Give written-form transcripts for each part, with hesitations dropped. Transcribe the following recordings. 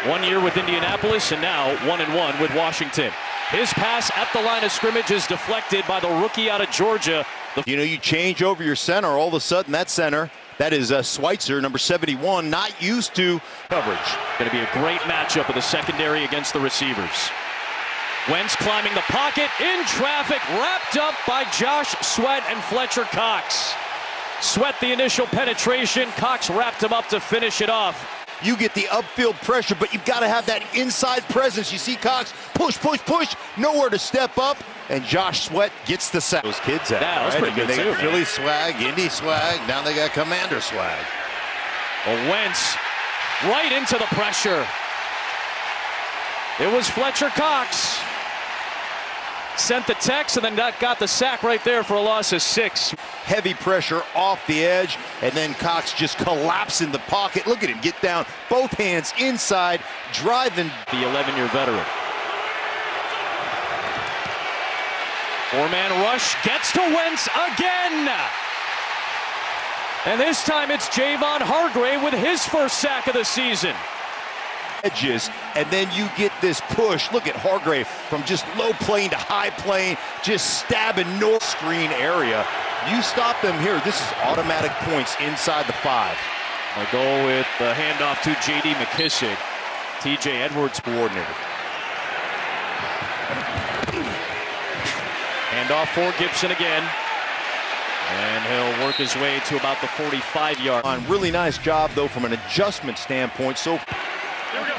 1 year with Indianapolis and now 1-1 with Washington. His pass at the line of scrimmage is deflected by the rookie out of Georgia. You change over your center, all of a sudden that center, that is Schweitzer, number 71, not used to coverage. Going to be a great matchup of the secondary against the receivers. Wentz climbing the pocket, in traffic, wrapped up by Josh Sweat and Fletcher Cox. Sweat the initial penetration, Cox wrapped him up to finish it off. You get the upfield pressure, but you've got to have that inside presence. You see Cox push, nowhere to step up, and Josh Sweat gets the sack. Those kids have. That was pretty good They too, got Philly swag, Indy swag, now they got Commander swag. Well, Wentz right into the pressure. It was Fletcher Cox. Sent the text and then got the sack right there for a loss of 6. Heavy pressure off the edge, and then Cox just collapsed in the pocket. Look at him get down, both hands inside, driving. The 11-year veteran. 4-man rush, gets to Wentz again. And this time it's Javon Hargrave with his first sack of the season. Edges, and then you get this push. Look at Hargrave from just low plane to high plane, just stabbing north screen area. You stop them here, this is automatic points inside the 5. I go with the handoff to J.D. McKissick. T.J. Edwards coordinator. Handoff for Gibson again. And he'll work his way to about the 45-yard line. Really nice job, though, from an adjustment standpoint. So here we go.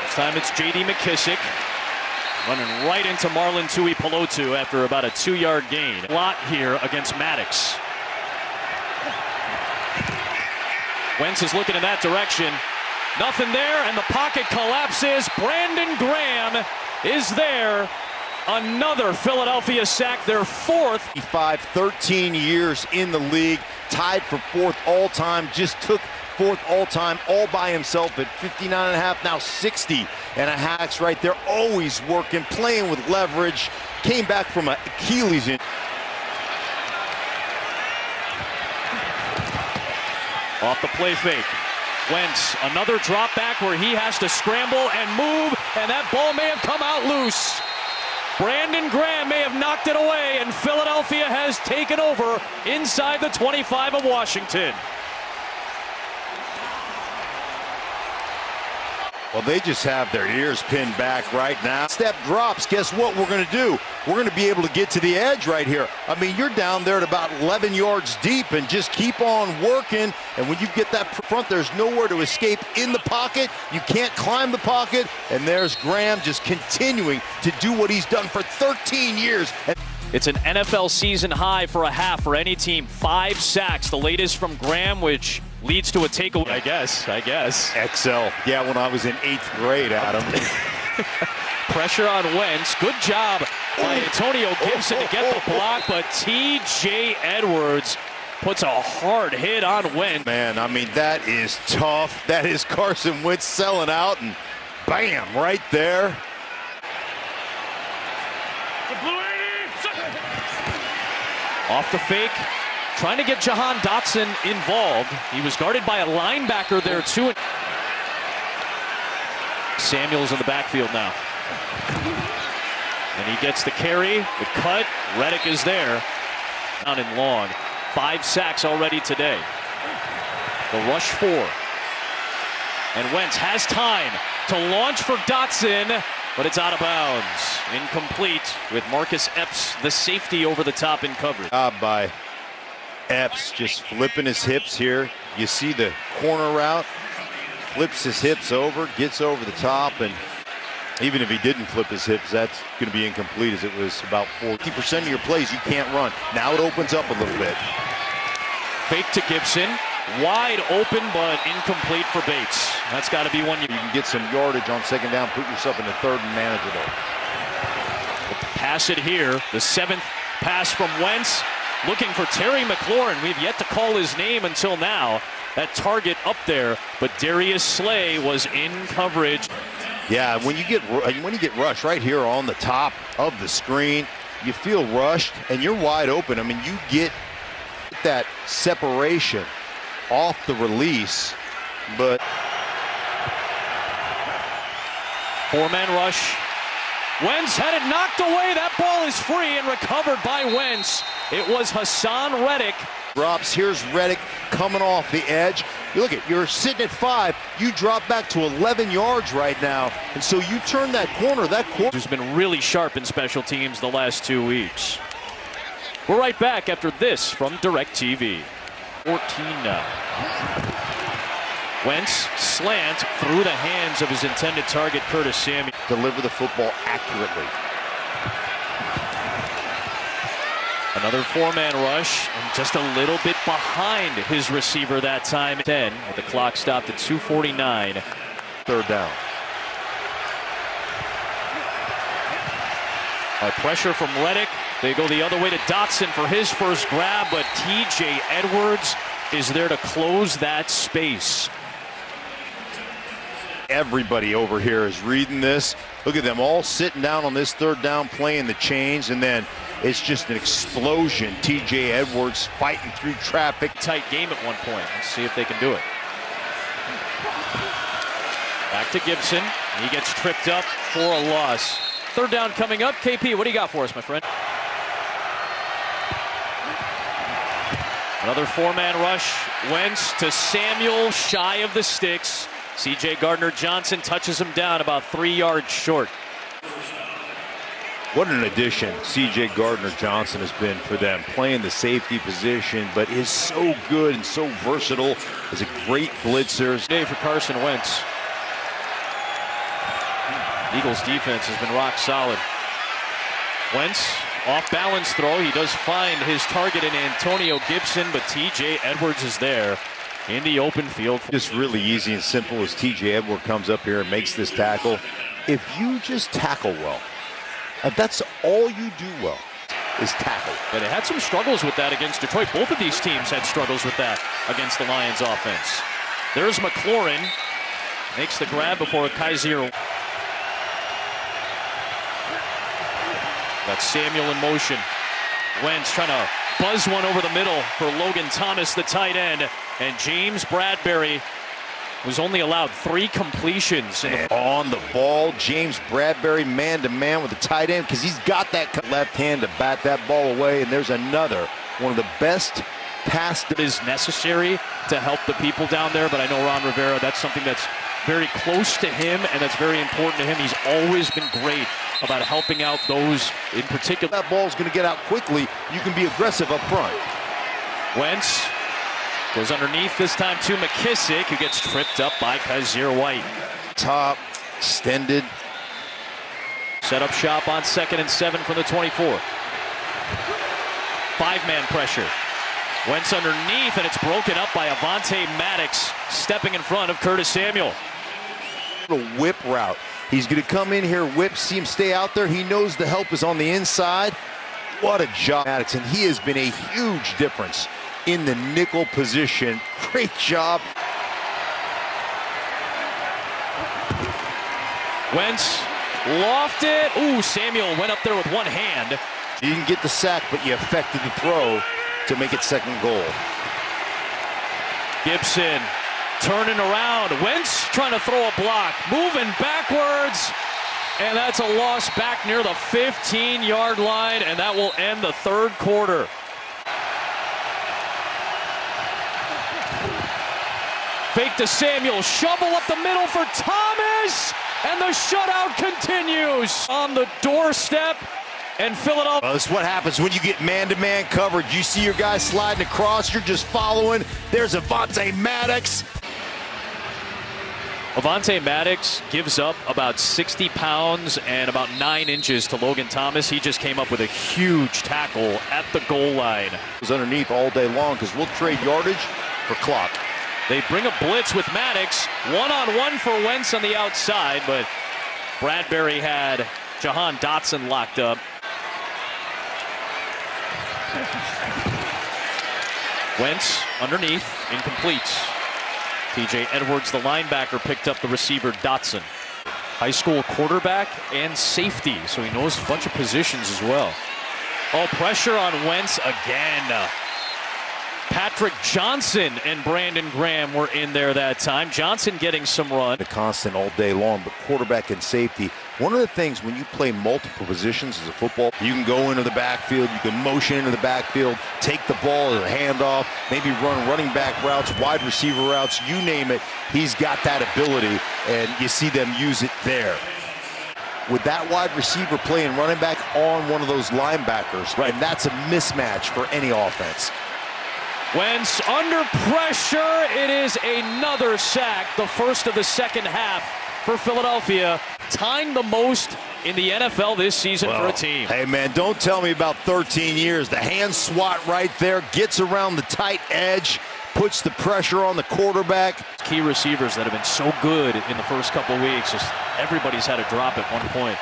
This time it's J.D. McKissick running right into Marlon Tuipulotu after about a 2-yard gain. Lot here against Maddox. Wentz is looking in that direction. Nothing there, and the pocket collapses. Brandon Graham is there. Another Philadelphia sack, their 4th. 13 years in the league, tied for 4th all-time, just took 4th all-time all by himself at 59.5, now 60.5 right there, always working, playing with leverage, came back from an Achilles injury. Off the play fake. Wentz, another drop back where he has to scramble and move, and that ball may have come out loose. Brandon Graham may have knocked it away, and Philadelphia has taken over inside the 25 of Washington. Well, they just have their ears pinned back right now. Step drops, guess what we're going to do? We're going to be able to get to the edge right here. I mean, you're down there at about 11 yards deep and just keep on working. And when you get that front, there's nowhere to escape in the pocket. You can't climb the pocket. And there's Graham just continuing to do what he's done for 13 years. It's an NFL season high for a half for any team. 5 sacks, the latest from Graham, which leads to a takeaway. I guess. XL. Yeah, when I was in 8th grade, Adam. Pressure on Wentz. Good job by Antonio Gibson to get the block, but T.J. Edwards puts a hard hit on Wentz. Man, I mean, that is tough. That is Carson Wentz selling out, and bam, right there. Off the fake, trying to get Jahan Dotson involved. He was guarded by a linebacker there too. Samuel's in the backfield now. And he gets the carry, the cut. Reddick is there. Down and long. 5 sacks already today. The rush 4. And Wentz has time to launch for Dotson, but it's out of bounds. Incomplete with Marcus Epps, the safety, over the top in coverage. By Epps, just flipping his hips here. You see the corner route, flips his hips over, gets over the top, and even if he didn't flip his hips, that's going to be incomplete, as it was about 40% of your plays you can't run. Now it opens up a little bit. Fake to Gibson. Wide open, but incomplete for Bates. That's got to be one. You can get some yardage on 2nd down, put yourself in the 3rd and manageable. Pass it here. The 7th pass from Wentz. Looking for Terry McLaurin. We've yet to call his name until now. That target up there, but Darius Slay was in coverage. Yeah, when you get rushed right here on the top of the screen, you feel rushed and you're wide open. I mean, you get that separation off the release, but four-man rush. Wentz had it knocked away. That ball is free and recovered by Wentz. It was Haason Reddick. Drops. Here's Reddick coming off the edge. You look at, you're sitting at 5. You drop back to 11 yards right now. And so you turn that corner. Who's been really sharp in special teams the last 2 weeks. We're right back after this from DirecTV. 14 now. Wentz slant through the hands of his intended target, Curtis Samuel. Deliver the football accurately. Another four-man rush, and just a little bit behind his receiver that time. 10, with the clock stopped at 2:49. Third down. Pressure from Reddick. They go the other way to Dotson for his first grab, but TJ Edwards is there to close that space. Everybody over here is reading this. Look at them all sitting down on this third down, playing the chains, and then it's just an explosion. TJ Edwards fighting through traffic. Tight game at one point. Let's see if they can do it. Back to Gibson. He gets tripped up for a loss. Third down coming up. KP, what do you got for us, my friend? Another four-man rush. Wentz to Samuel, shy of the sticks. C.J. Gardner-Johnson touches him down about 3 yards short. What an addition C.J. Gardner-Johnson has been for them, playing the safety position, but is so good and so versatile. Is a great blitzer. Day for Carson Wentz. Eagles defense has been rock solid. Wentz, off balance throw. He does find his target in Antonio Gibson, but TJ Edwards is there in the open field. Just really easy and simple as TJ Edwards comes up here and makes this tackle. If you just tackle well, and that's all you do well, is tackle. But they had some struggles with that against Detroit. Both of these teams had struggles with that against the Lions offense. There's McLaurin. Makes the grab before Kaiser. That's Samuel in motion. Wentz trying to buzz one over the middle for Logan Thomas, the tight end. And James Bradbury was only allowed 3 completions. On the ball, James Bradbury man-to-man with the tight end because he's got that left hand to bat that ball away. And there's another, one of the best pass that is necessary to help the people down there. But I know Ron Rivera, that's something that's very close to him and that's very important to him. He's always been great about helping out those in particular. That ball's going to get out quickly. You can be aggressive up front. Wentz goes underneath this time to McKissick, who gets tripped up by Kaiser White. Top, extended. Set up shop on 2nd and 7 from the 24. 5-man pressure. Wentz underneath, and it's broken up by Avonte Maddox, stepping in front of Curtis Samuel. A whip route. He's going to come in here, whip, see him stay out there. He knows the help is on the inside. What a job, Maddox, and he has been a huge difference in the nickel position. Great job. Wentz lofted. Ooh, Samuel went up there with one hand. You didn't get the sack, but you affected the throw to make it second goal. Gibson turning around. Wentz trying to throw a block, moving backwards, and that's a loss back near the 15-yard line, and that will end the third quarter. Fake to Samuel, shovel up the middle for Thomas, and the shutout continues on the doorstep. And Philadelphia. Well, this is what happens when you get man-to-man coverage. You see your guy sliding across, you're just following. There's Avonte Maddox. Avonte Maddox gives up about 60 pounds and about 9 inches to Logan Thomas. He just came up with a huge tackle at the goal line. It was underneath all day long because we'll trade yardage for clock. They bring a blitz with Maddox. One-on-one for Wentz on the outside, but Bradbury had Jahan Dotson locked up. Wentz underneath, incomplete. TJ Edwards, the linebacker, picked up the receiver Dotson. High school quarterback and safety, so he knows a bunch of positions as well. Oh, pressure on Wentz again. Pat Patrick Johnson and Brandon Graham were in there that time. Johnson getting some run. The constant all day long, but quarterback and safety. One of the things when you play multiple positions as a football, you can go into the backfield, you can motion into the backfield, take the ball as a handoff, maybe run running back routes, wide receiver routes, you name it. He's got that ability, and you see them use it there. With that wide receiver playing running back on one of those linebackers, right, and that's a mismatch for any offense. Wentz under pressure. It is another sack, the first of the second half for Philadelphia, tying the most in the NFL this season for a team. Hey, man, don't tell me about 13 years. The hand swat right there, gets around the tight edge, puts the pressure on the quarterback. Key receivers that have been so good in the first couple of weeks, just everybody's had a drop at one point.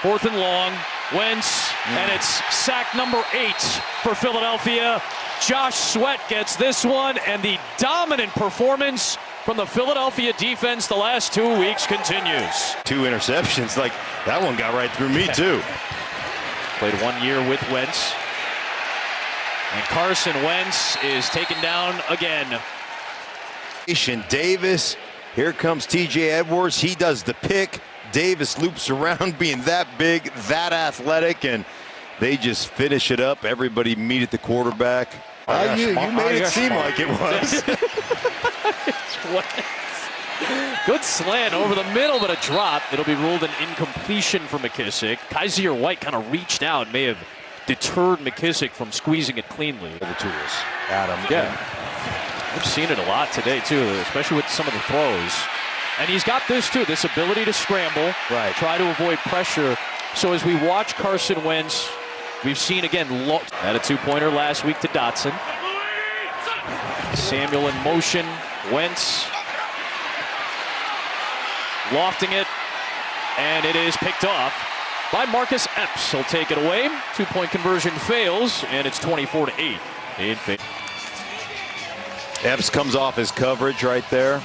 4th and long, Wentz, and it's sack number 8 for Philadelphia. Josh Sweat gets this one, and the dominant performance from the Philadelphia defense the last 2 weeks continues. 2 interceptions, like that one got right through me too. Played 1 year with Wentz. And Carson Wentz is taken down again. Davis, here comes TJ Edwards. He does the pick. Davis loops around, being that big, that athletic, and they just finish it up. Everybody meet at the quarterback. You made it seem like it was. Good slant over the middle, but a drop. It'll be ruled an incompletion for McKissick. Kaiser White kind of reached out, may have deterred McKissick from squeezing it cleanly. The tools, Adam. Yeah, we've seen it a lot today too, especially with some of the throws. And he's got this too, this ability to scramble, right, try to avoid pressure. So as we watch Carson Wentz, we've seen again had a 2-pointer last week to Dotson. Samuel in motion. Wentz lofting it, and it is picked off by Marcus Epps. He'll take it away. 2-point conversion fails, and it's 24-8 in favor. Epps comes off his coverage right there.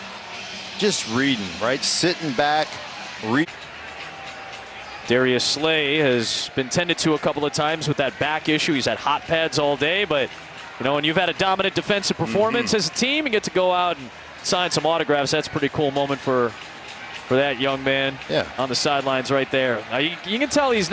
Just reading, right? Sitting back. Darius Slay has been tended to a couple of times with that back issue. He's had hot pads all day, but you know, when you've had a dominant defensive performance as a team, you get to go out and sign some autographs. That's a pretty cool moment for that young man on the sidelines right there. Now you can tell he's not